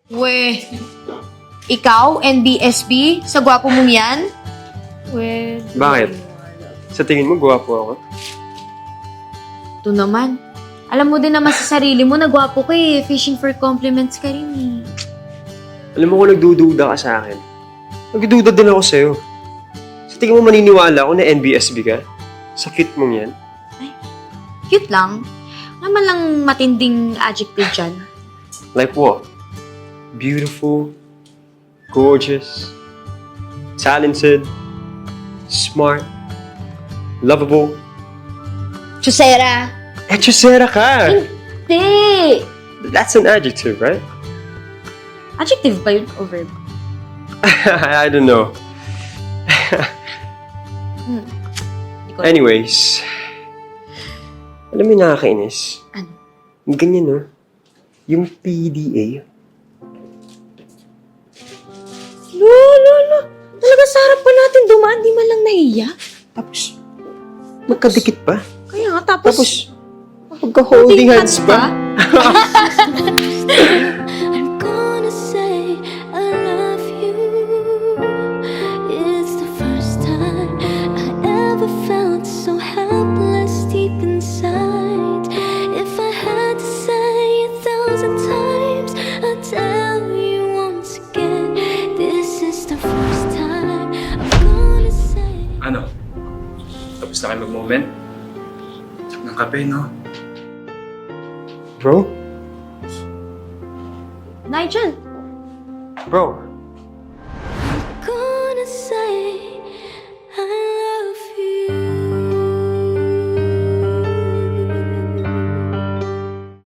We, ikaw, NBSB, sa gwapo mong yan? We, Bakit? Sa tingin mo, gwapo ako? ito naman. Alam mo din naman sa sarili mo na gwapo ka eh. Fishing for compliments ka rin eh. Alam mo kung nagdududa ka sa akin. Nagdududa din ako sa'yo. Sa tingin mo maniniwala ako na NBSB ka? Sa cute mong yan? Cute lang. Naman lang matinding adjective dyan. Like what? Beautiful, gorgeous, talented, smart, lovable. Chusera! Hechicera ka! Hindi! That's an adjective, right? Adjective ba yun o verb? I don't know. Hindi ko- Anyways, alam mo yung nakakainis? Ano? Ganyan, no? Yung PDA. Lolo! Talaga sa harap pa natin dumaan, di man lang nahiya. Tapos, magkadikit pa. Kaya nga, tapos magka-holding hands pa. I'm gonna say I love you. It's the first time I ever felt so helpless deep inside. If I had to say 1,000 times, I'd tell you once again. This is the first time I'm gonna say. Ano? Tapos na kayo mag-moment? Sarap ng kape, no? Bro? Nigel, Bro,